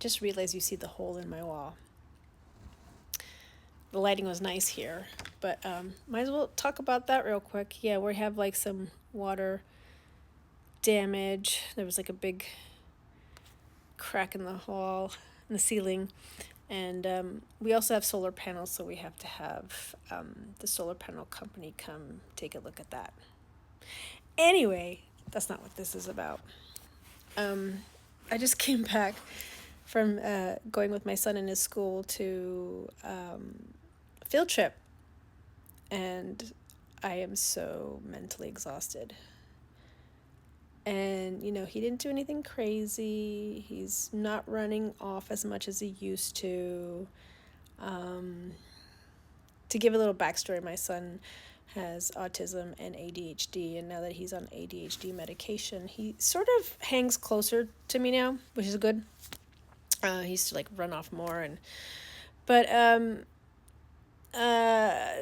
just realized you see the hole in my wall. The lighting was nice here, but might as well talk about that real quick. Yeah, we have like some water damage. There was like a big crack in the wall, in the ceiling, and we also have solar panels, so we have to have the solar panel company come take a look at that. Anyway, that's not what this is about. I just came back from going with my son in his school to a field trip, and I am so mentally exhausted. And, he didn't do anything crazy. He's not running off as much as he used to. To give a little backstory, my son has autism and ADHD, and now that he's on ADHD medication, he sort of hangs closer to me now, which is good. He used to like run off more, but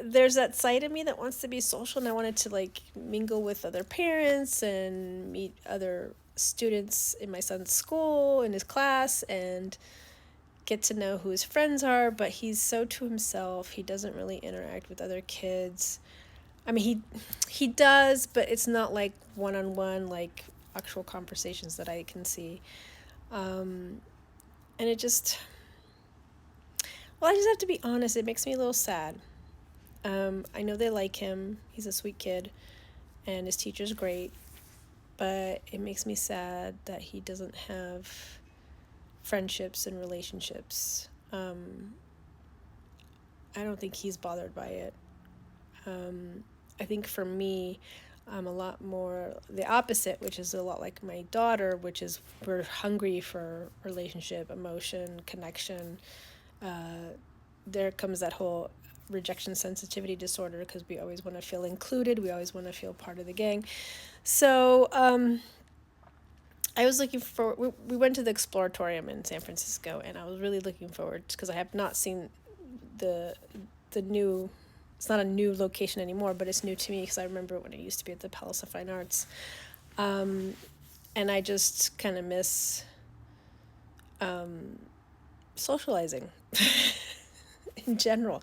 there's that side of me that wants to be social, and I wanted to like mingle with other parents and meet other students in my son's school, in his class, and get to know who his friends are. But he's so to himself. He doesn't really interact with other kids. I mean, he does, but it's not like one-on-one, like actual conversations that I can see. And it just, well, I just have to be honest, it makes me a little sad. I know they like him. He's a sweet kid, and his teacher's great, but it makes me sad that he doesn't have friendships and relationships. I don't think he's bothered by it. I think for me, I'm a lot more the opposite, which is a lot like my daughter, which is we're hungry for relationship, emotion, connection. There comes that whole rejection sensitivity disorder, because we always want to feel included. We always want to feel part of the gang. So I was looking for, we went to the Exploratorium in San Francisco, and I was really looking forward, because I have not seen the new, it's not a new location anymore, but it's new to me because I remember when it used to be at the Palace of Fine Arts. And I just kind of miss socializing in general.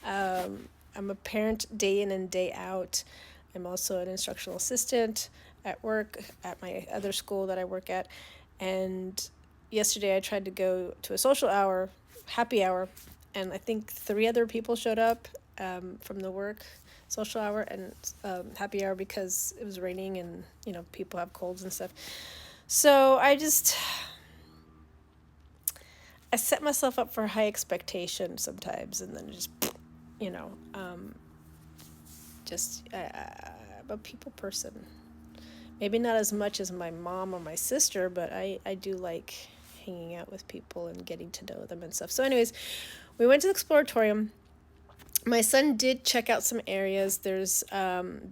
I'm a parent day in and day out. I'm also an instructional assistant at work at my other school that I work at. And yesterday I tried to go to a social hour, happy hour, and I think 3 other people showed up from the work social hour and happy hour, because it was raining and, people have colds and stuff. So I set myself up for high expectations sometimes, and then just, I'm a people person. Maybe not as much as my mom or my sister, but I do like hanging out with people and getting to know them and stuff. So anyways, we went to the Exploratorium. My son did check out some areas. There's 5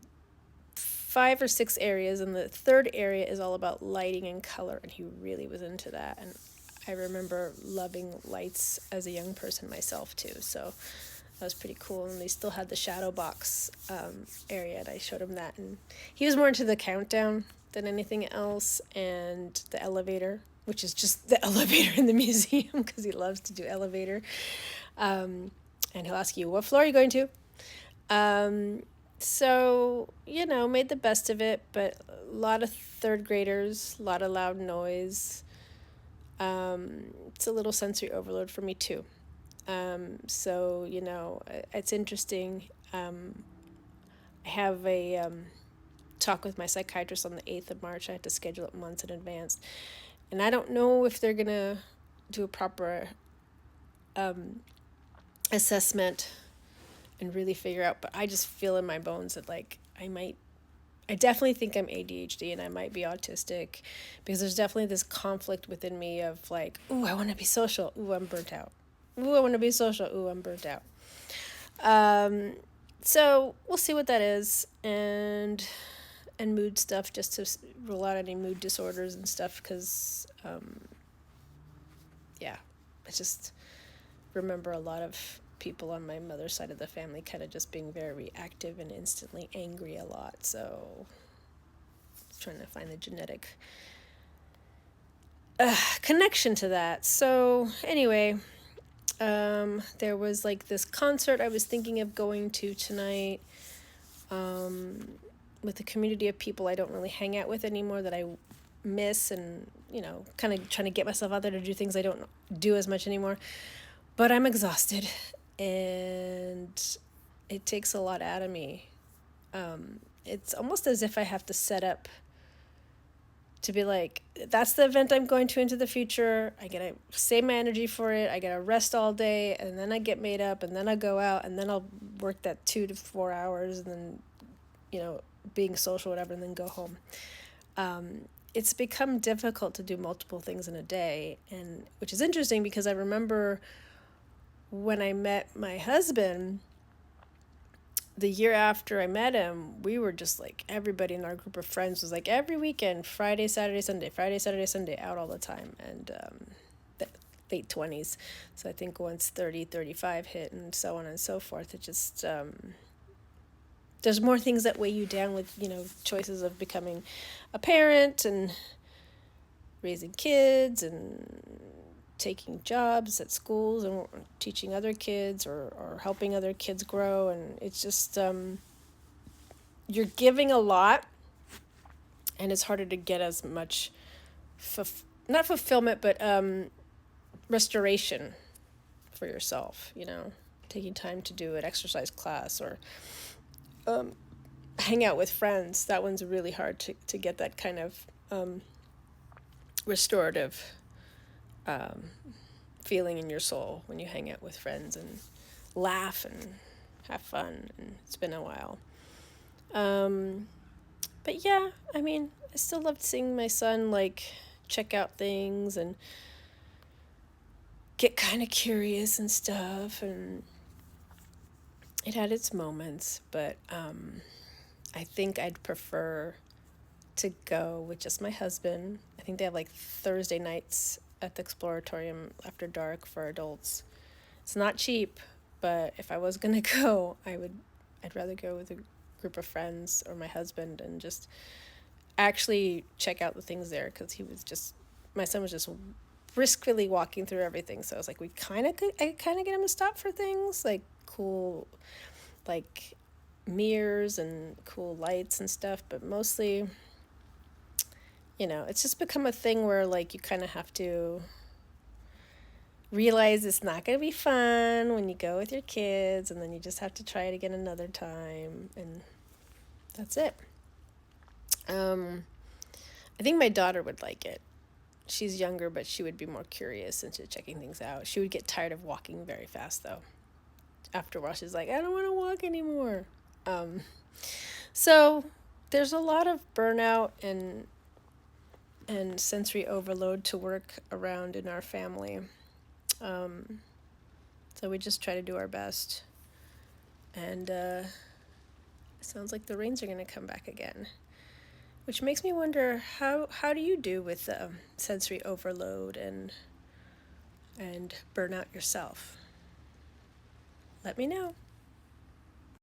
or 6 areas, and the 3rd area is all about lighting and color, and he really was into that. And I remember loving lights as a young person myself too, so that was pretty cool. And they still had the shadow box area, and I showed him that, and he was more into the countdown than anything else, and the elevator, which is just the elevator in the museum, because he loves to do elevator. And he'll ask you, what floor are you going to? So, made the best of it, but a lot of 3rd graders, a lot of loud noise. It's a little sensory overload for me too. So, it's interesting. I have a talk with my psychiatrist on the 8th of March. I had to schedule it months in advance. And I don't know if they're going to do a proper assessment and really figure out, but I just feel in my bones that like I definitely think I'm ADHD and I might be autistic, because there's definitely this conflict within me of like, ooh, I want to be social, ooh, I'm burnt out, ooh, I want to be social, ooh, I'm burnt out. So we'll see what that is, and mood stuff, just to rule out any mood disorders and stuff, because I just remember a lot of people on my mother's side of the family kind of just being very reactive and instantly angry a lot. So trying to find the genetic connection to that. So anyway, there was like this concert I was thinking of going to tonight, with a community of people I don't really hang out with anymore that I miss, and kind of trying to get myself out there to do things I don't do as much anymore. But I'm exhausted, and it takes a lot out of me. It's almost as if I have to set up to be like, that's the event I'm going to into the future. I gotta save my energy for it. I gotta rest all day, and then I get made up, and then I go out, and then I'll work that 2 to 4 hours, and then, being social, whatever, and then go home. It's become difficult to do multiple things in a day, and which is interesting because I remember when I met my husband, the year after I met him, we were just like, everybody in our group of friends was like every weekend, Friday, Saturday, Sunday, Friday, Saturday, Sunday, out all the time. And late 20s. So I think once 30, 35 hit, and so on and so forth, it just, there's more things that weigh you down with, choices of becoming a parent and raising kids and taking jobs at schools and teaching other kids, or helping other kids grow. And it's just, you're giving a lot, and it's harder to get as much, not fulfillment, but restoration for yourself, taking time to do an exercise class, or hang out with friends. That one's really hard to get that kind of restorative feeling in your soul when you hang out with friends and laugh and have fun. And it's been a while. But yeah, I mean, I still loved seeing my son check out things and get kind of curious and stuff, and it had its moments, but I think I'd prefer to go with just my husband. I think they have Thursday nights at the Exploratorium after dark for adults. It's not cheap, but if I was gonna go, I'd rather go with a group of friends or my husband and just actually check out the things there, because my son was just briskly walking through everything. So I was like, I kind of get him to stop for things like cool, mirrors and cool lights and stuff, but mostly, it's just become a thing where you kind of have to realize it's not going to be fun when you go with your kids, and then you just have to try it again another time, and that's it. I think my daughter would like it. She's younger, but she would be more curious into checking things out. She would get tired of walking very fast, though. After a while, she's like, I don't want to walk anymore. So there's a lot of burnout and sensory overload to work around in our family. So we just try to do our best. And it sounds like the rains are going to come back again, which makes me wonder, how do you do with sensory overload and burnout yourself? Let me know.